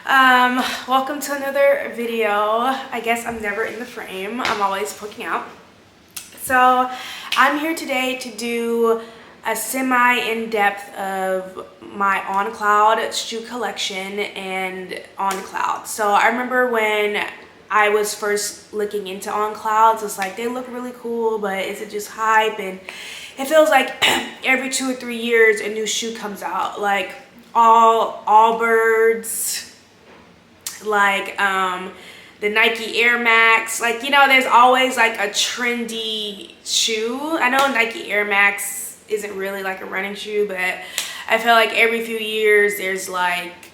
Welcome to another video. I guess I'm never in the frame. I'm always poking out. So I'm here today to do a semi-in-depth of my OnCloud shoe collection and OnCloud. So I remember when I was first looking into OnClouds, it's like they look really cool, but is it just hype? And it feels like every 2 or 3 years a new shoe comes out, like Allbirds, like the Nike Air Max. Like, you know, there's always like a trendy shoe. I know Nike Air Max isn't really like a running shoe, but I feel like every few years there's like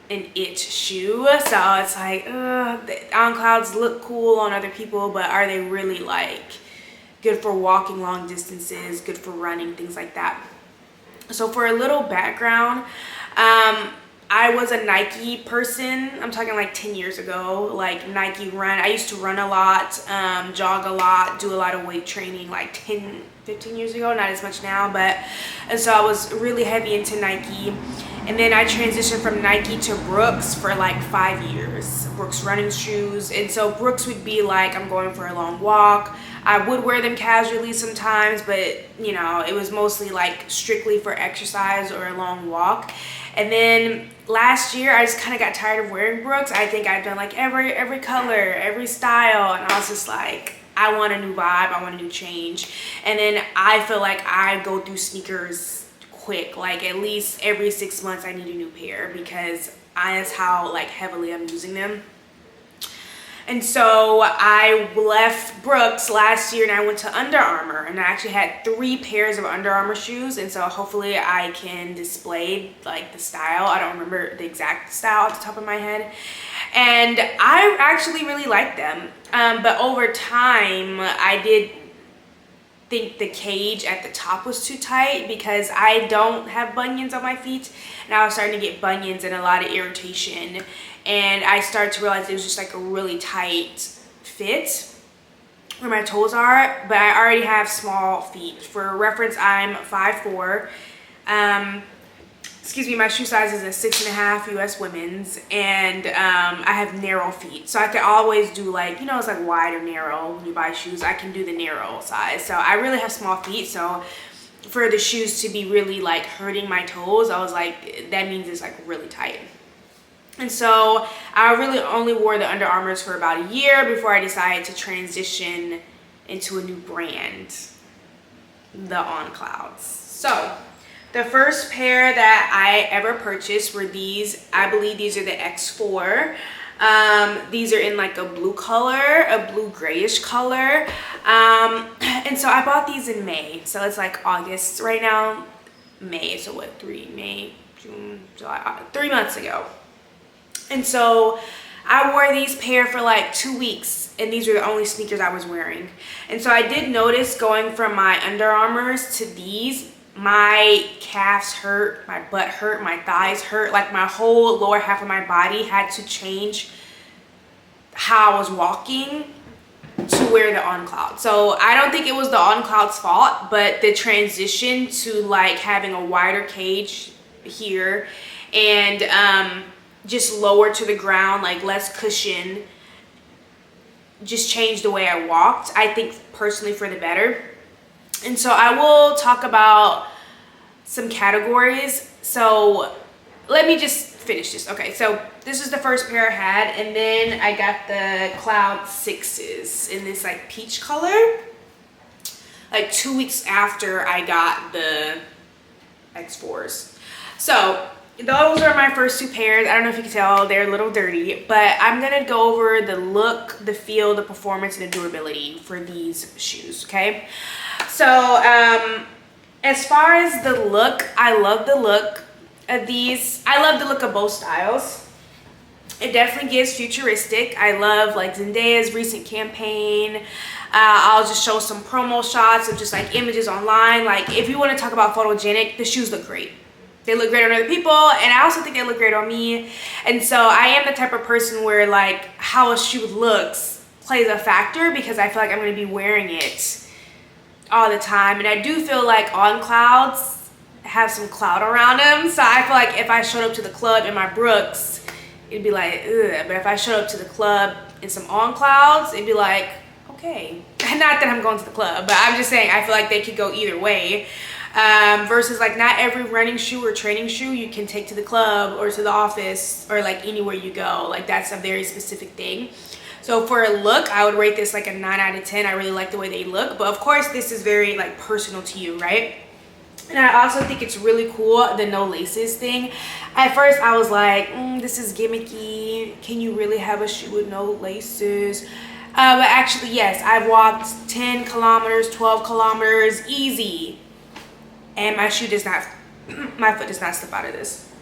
an it shoe. So it's like, the OnClouds look cool on other people, but are they really like good for walking long distances, good for running, things like that? So for a little background, I was a Nike person. I'm talking like 10 years ago, like Nike run. I used to run a lot, jog a lot, do a lot of weight training like 10, 15 years ago, not as much now, but, and so I was really heavy into Nike. And then I transitioned from Nike to Brooks for like 5 years, Brooks running shoes. And so Brooks would be like, I'm going for a long walk. I would wear them casually sometimes, but you know, it was mostly like strictly for exercise or a long walk. And then last year, I just kind of got tired of wearing Brooks. I think I've done like every color, every style, and I was just like, I want a new vibe, I want a new change. And then I feel like I go through sneakers quick, like at least every 6 months I need a new pair because that's how like heavily I'm using them. And so I left Brooks last year and I went to Under Armour, and I actually had 3 pairs of Under Armour shoes, and so hopefully I can display like the style. I don't remember the exact style at the top of my head, and I actually really like them, but over time I did think the cage at the top was too tight because I don't have bunions on my feet, and I was starting to get bunions and a lot of irritation. And I started to realize it was just like a really tight fit where my toes are, but I already have small feet. For reference, I'm 5'4". My shoe size is a 6.5 US women's, and I have narrow feet. So I could always do like, you know, it's like wide or narrow when you buy shoes. I can do the narrow size. So I really have small feet. So for the shoes to be really like hurting my toes, I was like, that means it's like really tight. And so I really only wore the Under Armours for about a year before I decided to transition into a new brand, the OnClouds. So the first pair that I ever purchased were these. I believe these are the X4. These are in like a blue color, a blue grayish color. And so I bought these in May. So it's like August right now, May. So what, May, June, July, 3 months ago. And so I wore these pair for like 2 weeks, and these were the only sneakers I was wearing. And so I did notice going from my Under Armours to these, my calves hurt, my butt hurt, my thighs hurt, like my whole lower half of my body had to change how I was walking to wear the OnCloud. So I don't think it was the OnCloud's fault, but the transition to like having a wider cage here and just lower to the ground, like less cushion, just changed the way I walked, I think personally for the better. And so I will talk about some categories. So let me just finish this. Okay, so this is the first pair I had, and then I got the Cloud 6s in this like peach color, like 2 weeks after I got the X4s. So those are my first 2 pairs. I don't know if you can tell, they're a little dirty, but I'm gonna go over the look, the feel, the performance, and the durability for these shoes, okay? So as far as the look, I love the look of these. I love the look of both styles. It definitely gives futuristic. I love like Zendaya's recent campaign. I'll just show some promo shots of just like images online. Like if you want to talk about photogenic, the shoes look great. They look great on other people, and I also think they look great on me. And so I am the type of person where like how a shoe looks plays a factor because I feel like I'm going to be wearing it all the time. And I do feel like OnClouds have some cloud around them. So I feel like if I showed up to the club in my Brooks, it'd be like, ugh. But if I showed up to the club in some OnClouds, it'd be like, okay. Not that I'm going to the club, but I'm just saying I feel like they could go either way. Versus like not every running shoe or training shoe you can take to the club or to the office or like anywhere you go. Like that's a very specific thing. So for a look, I would rate this like a 9 out of 10. I really like the way they look, but of course this is very like personal to you, right? And I also think it's really cool, the no laces thing. At first I was like, this is gimmicky. Can you really have a shoe with no laces? But actually, yes, I've walked 10 kilometers, 12 kilometers, easy. And my shoe does not, my foot does not slip out of this.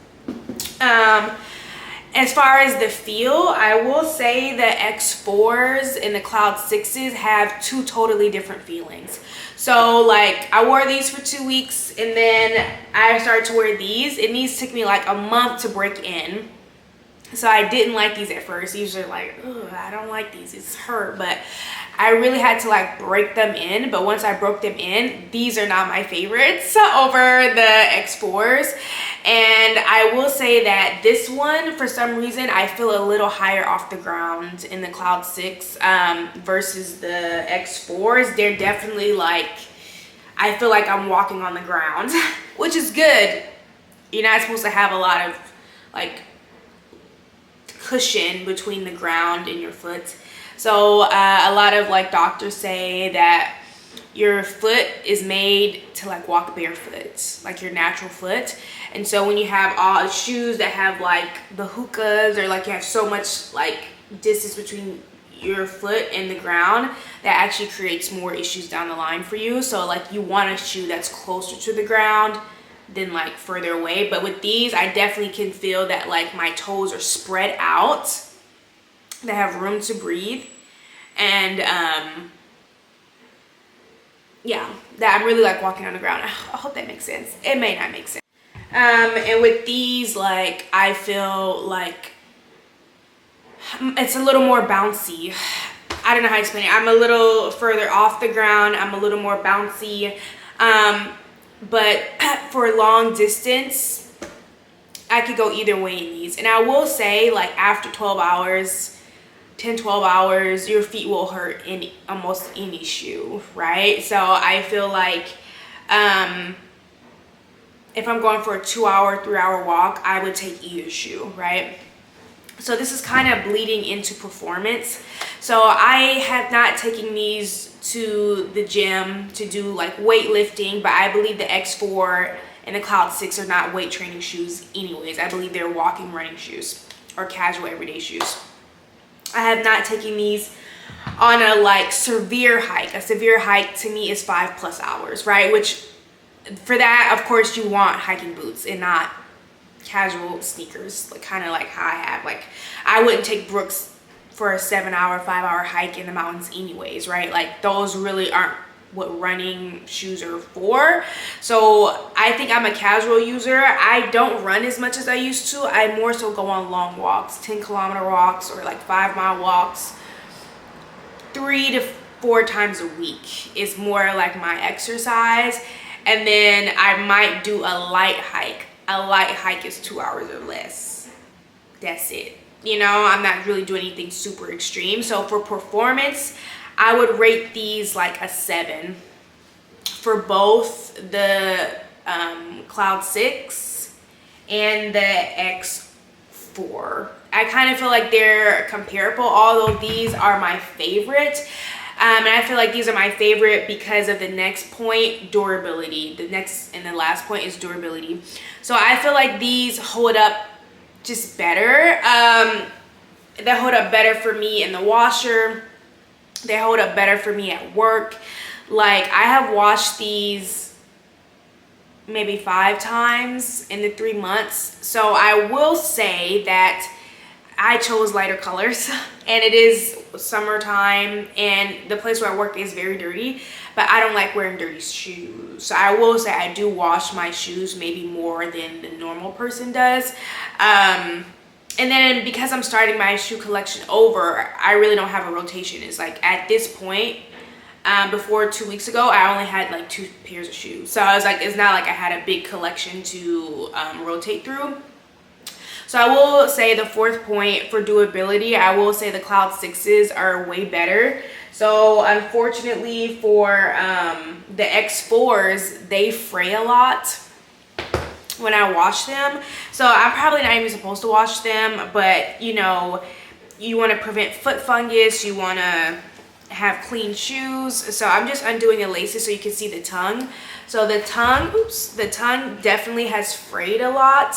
As far as the feel, I will say the X4s and the Cloud 6s have two totally different feelings. So like I wore these for 2 weeks and then I started to wear these, and these took me like a month to break in. So I didn't like these at first. Usually like, ugh, I don't like these, it's hurt, but I really had to like break them in. But once I broke them in, these are not my favorites over the X4s. And I will say that this one, for some reason, I feel a little higher off the ground in the Cloud 6 versus the X4s. They're definitely like, I feel like I'm walking on the ground, which is good. You're not supposed to have a lot of like cushion between the ground and your foot. So a lot of like doctors say that your foot is made to like walk barefoot, like your natural foot. And so when you have all shoes that have like the hookahs, or like you have so much like distance between your foot and the ground, that actually creates more issues down the line for you. So like you want a shoe that's closer to the ground than like further away. But with these, I definitely can feel that like my toes are spread out. They have room to breathe. And yeah, that I'm really like walking on the ground. I hope that makes sense. It may not make sense. And with these, like I feel like it's a little more bouncy. I don't know how to explain it. I'm a little further off the ground. I'm a little more bouncy. But for long distance, I could go either way in these. And I will say, like after 12 hours, 10, 12 hours, your feet will hurt in almost any shoe, right? So I feel like if I'm going for a 2-hour, 3-hour walk, I would take either shoe, right? So this is kind of bleeding into performance. So I have not taken these to the gym to do like weightlifting, but I believe the X4 and the Cloud 6 are not weight training shoes anyways. I believe they're walking, running shoes or casual everyday shoes. I have not taken these on a like severe hike. A severe hike to me is 5+ hours, right? Which for that, of course, you want hiking boots and not casual sneakers, like kind of like how I have. Like I wouldn't take Brooks for a 7-hour, 5-hour hike in the mountains anyways, right? Like those really aren't what running shoes are for. So I think I'm a casual user. I don't run as much as I used to. I more so go on long walks, 10-kilometer walks or like 5-mile walks. 3 to 4 times a week is more like my exercise. And then I might do a light hike. A light hike is 2 hours or less. That's it. You know, I'm not really doing anything super extreme. So for performance, I would rate these like a 7 for both the Cloud 6 and the X4. I kind of feel like they're comparable, although these are my favorite. And I feel like these are my favorite because of the next point, durability. The next and the last point is durability. So I feel like these hold up just better. They hold up better for me in the washer. They hold up better for me at work. Like I have washed these maybe 5 times in the 3 months. So I will say that I chose lighter colors, and it is summertime and the place where I work is very dirty, but I don't like wearing dirty shoes. So I will say I do wash my shoes maybe more than the normal person does. And then because I'm starting my shoe collection over, I really don't have a rotation. It's like at this point, before 2 weeks ago, I only had like 2 pairs of shoes. So I was like, it's not like I had a big collection to rotate through. So I will say the fourth point for durability, I will say the Cloud 6s are way better. So unfortunately for the X4s, they fray a lot when I wash them. So I'm probably not even supposed to wash them, but you know, you want to prevent foot fungus, you want to have clean shoes. So I'm just undoing the laces so you can see the tongue. So the tongue, the tongue definitely has frayed a lot,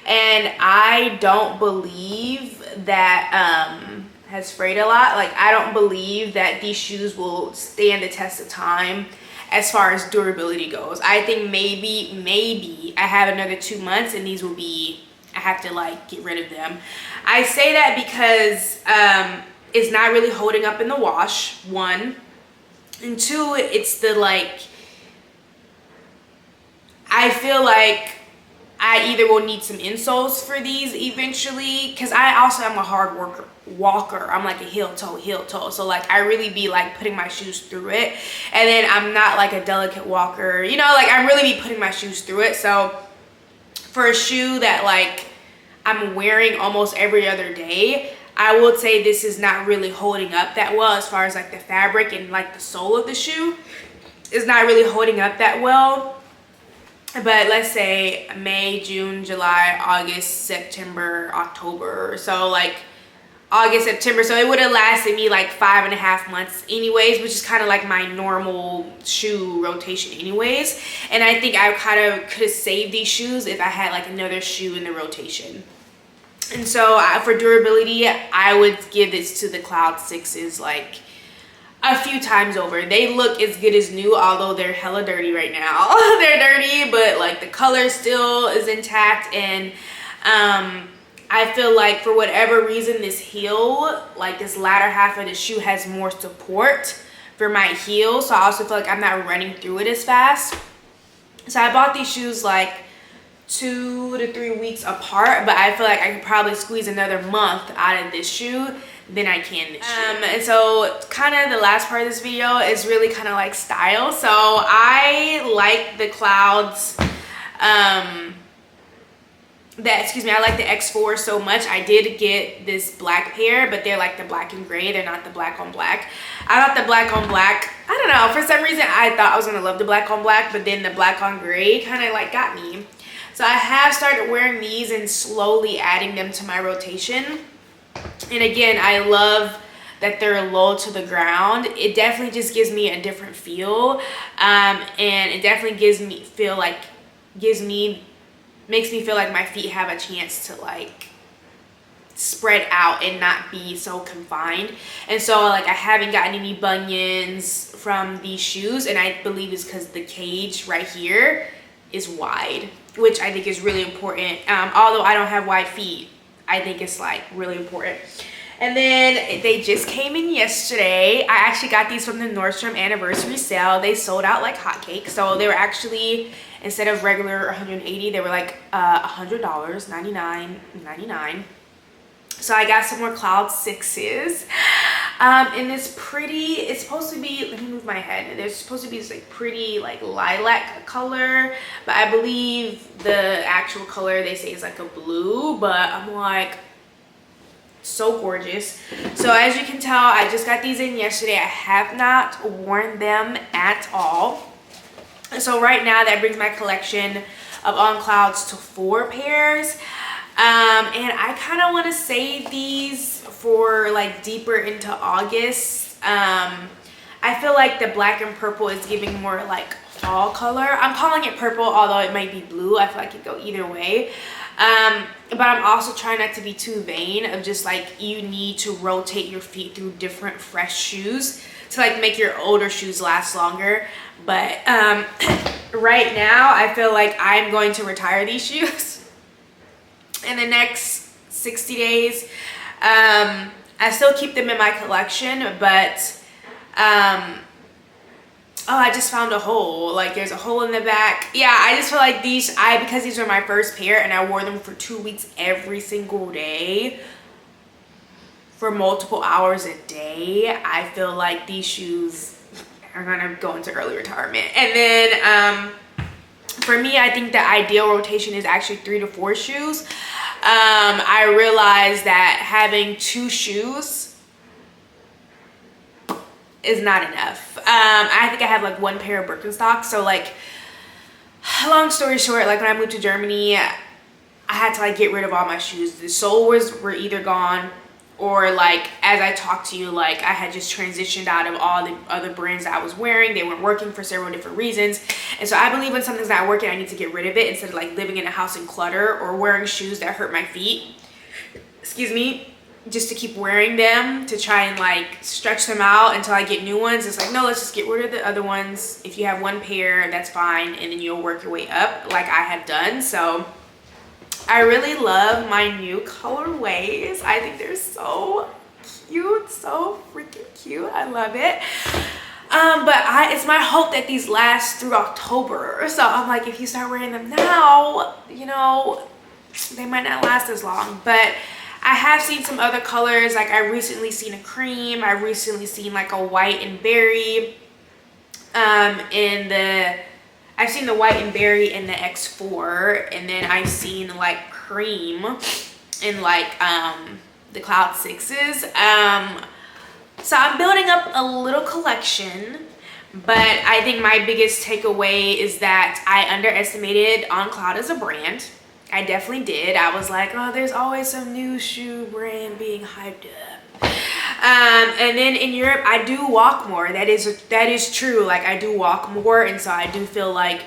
and I don't believe that has frayed a lot. Like, I don't believe that these shoes will stand the test of time as far as durability goes. I think maybe I have another 2 months and these will be, I have to like get rid of them. I say that because it's not really holding up in the wash, one, and two, it's the like, I feel like I either will need some insoles for these eventually, because I also am a hard walker. I'm like a heel toe. So like I really be like putting my shoes through it. And then I'm not like a delicate walker, you know, like I really be putting my shoes through it. So for a shoe that like I'm wearing almost every other day, I would say this is not really holding up that well as far as like the fabric and like the sole of the shoe is not really holding up that well. But let's say May, June, July, August, September, October. So like August, September. So it would have lasted me like 5.5 months anyways, which is kind of like my normal shoe rotation anyways. And I think I kind of could have saved these shoes if I had like another shoe in the rotation. And so for durability, I would give this to the Cloud 6s like a few times over. They look as good as new, although they're hella dirty right now. They're dirty, but like the color still is intact. And I feel like for whatever reason, this heel, like this latter half of the shoe has more support for my heel. So I also feel like I'm not running through it as fast. So I bought these shoes like 2 to 3 weeks apart, but I feel like I could probably squeeze another month out of this shoe than I can this shoe. And so kind of the last part of this video is really kind of like style. So I like the Clouds, I like the X4 so much. I did get this black pair, but they're like the black and gray. They're not the black on black. I thought the black on black, I don't know, for some reason I thought I was gonna love the black on black, but then the black on gray kind of like got me. So I have started wearing these and slowly adding them to my rotation. And again, I love that they're low to the ground. It definitely just gives me a different feel. And it definitely makes me feel like my feet have a chance to like spread out and not be so confined. And so like I haven't gotten any bunions from these shoes, and I believe it's because the cage right here is wide, which I think is really important. Although I don't have wide feet, I think it's like really important. And then they just came in yesterday. I actually got these from the Nordstrom anniversary sale. They sold out like hotcakes. So they were actually, instead of regular $180, they were like $100, $99.99. So I got some more Cloud 6s. And it's pretty, it's supposed to be, let me move my head. There's supposed to be this like pretty like lilac color, but I believe the actual color they say is like a blue, but I'm like, so gorgeous. So as you can tell, I just got these in yesterday. I have not worn them at all. And so right now that brings my collection of OnClouds to 4 pairs. And I kind of want to save these for like deeper into August. I feel like the black and purple is giving more like fall color. I'm calling it purple, although it might be blue. I feel like it could go either way. But I'm also trying not to be too vain of just like you need to rotate your feet through different fresh shoes to like make your older shoes last longer. But right now I feel like I'm going to retire these shoes in the next 60 days. I still keep them in my collection, but oh, I just found a hole. Like there's a hole in the back. Yeah, I just feel like these, because these were my first pair and I wore them for 2 weeks every single day for multiple hours a day, I feel like these shoes are gonna go into early retirement. And then For me, I think the ideal rotation is actually 3 to 4 shoes. I realized that having 2 shoes is not enough. I think I have like 1 pair of Birkenstocks. So like, long story short, like when I moved to Germany, I had to like get rid of all my shoes. The soles were either gone, or like as I talked to you, like I had just transitioned out of all the other brands that I was wearing. They weren't working for several different reasons. And so I believe when something's not working, I need to get rid of it instead of like living in a house in clutter or wearing shoes that hurt my feet. Excuse me. Just to keep wearing them to try and like stretch them out until I get new ones. It's like, no, let's just get rid of the other ones. If you have 1 pair, that's fine. And then you'll work your way up like I have done. So I really love my new colorways. I think they're so cute, so freaking cute. I love it. But it's my hope that these last through October. So I'm like, if you start wearing them now, you know, they might not last as long. But I have seen some other colors. Like I recently seen a cream. I recently seen like a white and berry. I've seen the white and berry in the X4, and then I've seen like cream in like the Cloud 6s. So I'm building up a little collection, but I think my biggest takeaway is that I underestimated OnCloud as a brand. I definitely did. I was like, oh, there's always some new shoe brand being hyped up. And then in Europe, I do walk more. That is true. Like I do walk more, and so I do feel like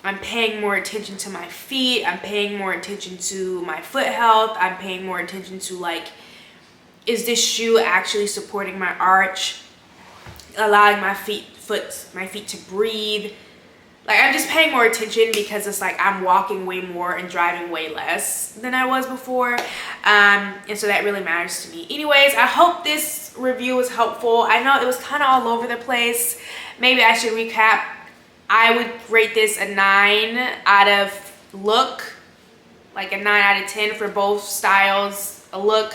I'm paying more attention to my feet. I'm paying more attention to my foot health. I'm paying more attention to like, is this shoe actually supporting my arch, allowing my feet to breathe? Like I'm just paying more attention because it's like I'm walking way more and driving way less than I was before. And so that really matters to me. Anyways, I hope this review was helpful. I know it was kind of all over the place. Maybe I should recap. I would rate this a 9 out of look, like a 9 out of 10 for both styles. A look.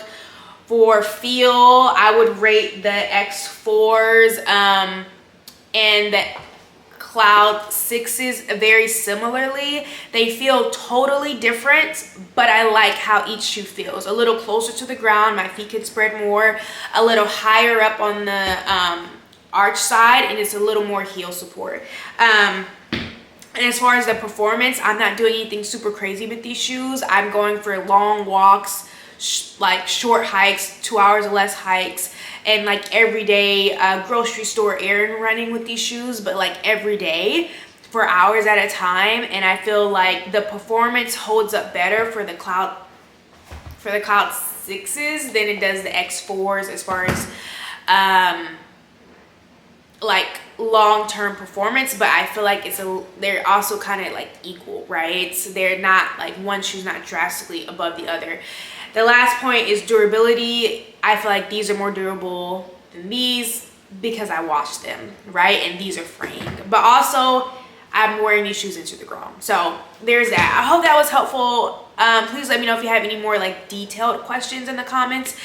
For feel, I would rate the X4s and the Cloud 6s very similarly. They feel totally different, but I like how each shoe feels. A little closer to the ground, my feet can spread more. A little higher up on the arch side, and it's a little more heel support. And as far as the performance, I'm not doing anything super crazy with these shoes. I'm going for long walks, like short hikes, 2 hours or less hikes, and like everyday grocery store errand running with these shoes, but like every day for hours at a time. And I feel like the performance holds up better for the Cloud 6s than it does the X4s as far as like long-term performance. But I feel like they're also kind of like equal, right? So they're not like, one shoe's not drastically above the other. The last point is durability. I feel like these are more durable than these because I washed them, right? And these are framed. But also, I'm wearing these shoes into the ground. So there's that. I hope that was helpful. Please let me know if you have any more like detailed questions in the comments.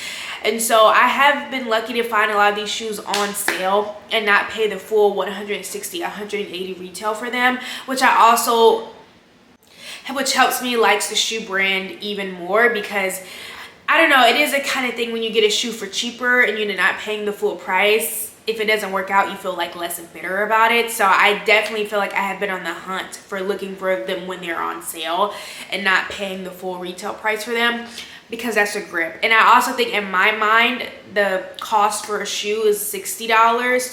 And so I have been lucky to find a lot of these shoes on sale and not pay the full 160, 180 retail for them, which helps me like the shoe brand even more, because I don't know, it is a kind of thing when you get a shoe for cheaper and you're not paying the full price. If it doesn't work out, you feel like less bitter about it. So I definitely feel like I have been on the hunt for looking for them when they're on sale and not paying the full retail price for them, because that's a grip. And I also think in my mind, the cost for a shoe is $60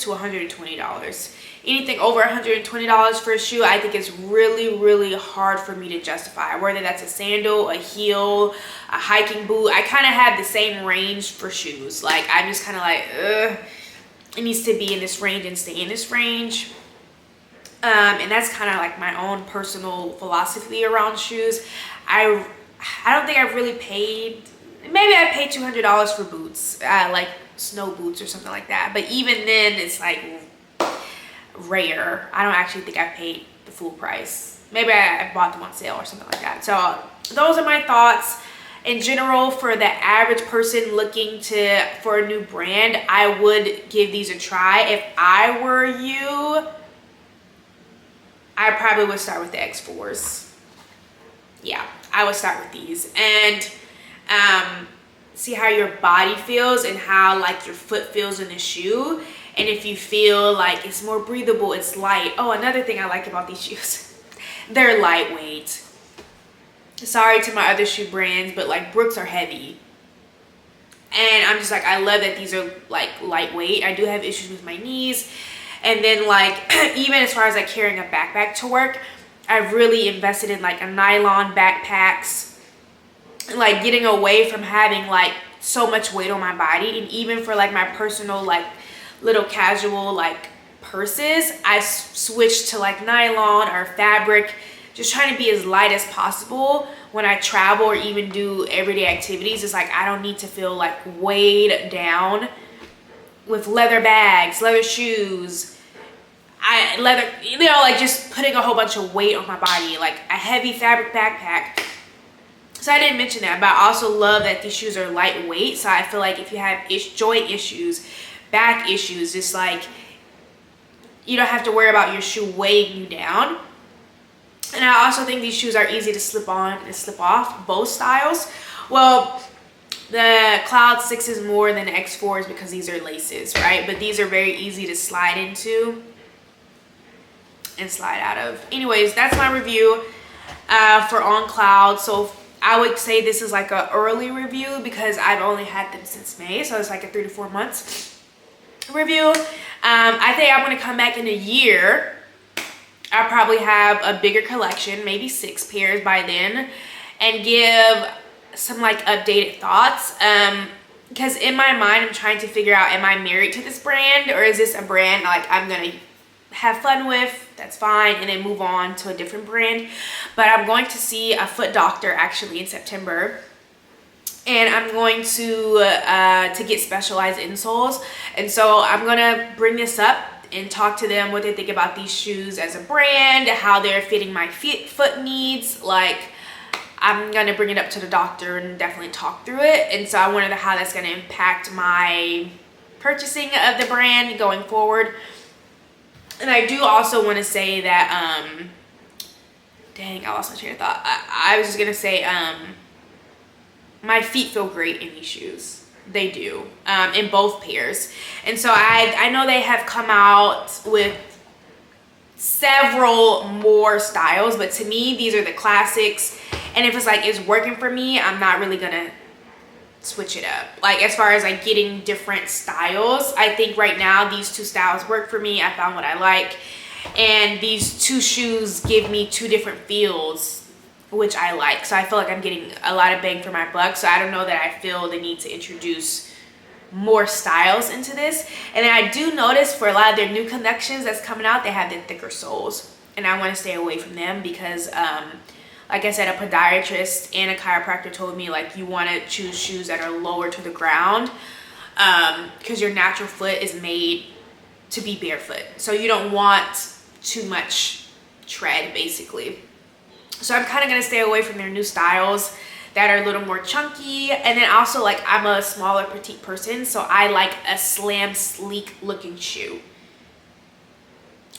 to $120. Anything over $120 for a shoe, I think is really, really hard for me to justify. Whether that's a sandal, a heel, a hiking boot. I kind of have the same range for shoes. Like, I'm just kind of like, it needs to be in this range and stay in this range. And that's kind of like my own personal philosophy around shoes. I don't think I've really paid, maybe I paid $200 for boots, like snow boots or something like that. But even then, it's like rare. I don't actually think I paid the full price. Maybe I bought them on sale or something like that. So those are my thoughts. In general, for the average person looking for a new brand, I would give these a try. If I were you, I probably would start with the X4s. Yeah, I would start with these and see how your body feels and how like your foot feels in the shoe. And if you feel like it's more breathable, it's light. Oh, another thing I like about these shoes, they're lightweight. Sorry to my other shoe brands, but like Brooks are heavy. And I'm just like, I love that these are like lightweight. I do have issues with my knees. And then like, even as far as like carrying a backpack to work, I've really invested in like a nylon backpacks, like getting away from having like so much weight on my body. And even for like my personal like little casual like purses, I switched to like nylon or fabric, just trying to be as light as possible when I travel or even do everyday activities. It's like I don't need to feel like weighed down with leather bags, leather shoes, leather, you know, like just putting a whole bunch of weight on my body, like a heavy fabric backpack. So I didn't mention that, but I also love that these shoes are lightweight. So I feel like if you have joint issues, back issues, it's like you don't have to worry about your shoe weighing you down. And I also think these shoes are easy to slip on and slip off, both styles. Well, the Cloud 6 is more than the X4s because these are laces, right? But these are very easy to slide into and slide out of. Anyways, that's my review for OnCloud. So I would say this is like an early review because I've only had them since May. So it's like a 3 to 4 months review. I think I'm going to come back in a year. I'll probably have a bigger collection, maybe 6 pairs by then, and give some like updated thoughts. Because in my mind, I'm trying to figure out, am I married to this brand, or is this a brand like I'm gonna have fun with? That's fine, and then move on to a different brand. But I'm going to see a foot doctor actually in September, and I'm going to get specialized insoles. And so I'm gonna bring this up and talk to them what they think about these shoes as a brand, how they're fitting my foot needs. Like, I'm gonna bring it up to the doctor and definitely talk through it. And so I want to know how that's gonna impact my purchasing of the brand going forward. And I do also want to say that, dang, I lost my train of thought. I was just gonna say, my feet feel great in these shoes. They do, in both pairs. And so I know they have come out with several more styles, but to me, these are the classics. And if it's like it's working for me, I'm not really gonna switch it up. Like as far as like getting different styles, I think right now these 2 styles work for me. I found what I like. And these 2 shoes give me 2 different feels, which I like. So I feel like I'm getting a lot of bang for my buck. So I don't know that I feel the need to introduce more styles into this. And then I do notice for a lot of their new collections that's coming out, they have the thicker soles, and I want to stay away from them because like I said, a podiatrist and a chiropractor told me like you want to choose shoes that are lower to the ground because your natural foot is made to be barefoot, so you don't want too much tread basically. So I'm kind of going to stay away from their new styles that are a little more chunky. And then also, like, I'm a smaller petite person, so I like a slam sleek looking shoe.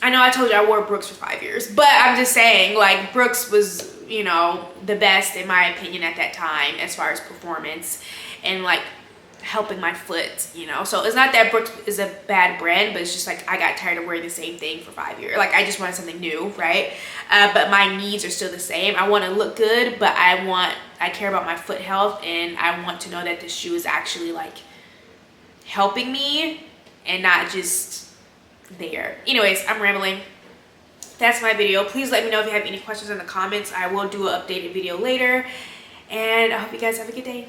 I know I told you I wore Brooks for 5 years, but I'm just saying, like, Brooks was, you know, the best in my opinion at that time as far as performance and like helping my foot, you know. So it's not that Brooks is a bad brand, but it's just like I got tired of wearing the same thing for 5 years. Like I just wanted something new, right? But my needs are still the same. I want to look good, but I care about my foot health, and I want to know that the shoe is actually like helping me and not just there. Anyways, I'm rambling. That's my video. Please let me know if you have any questions in the comments. I will do an updated video later, and I hope you guys have a good day.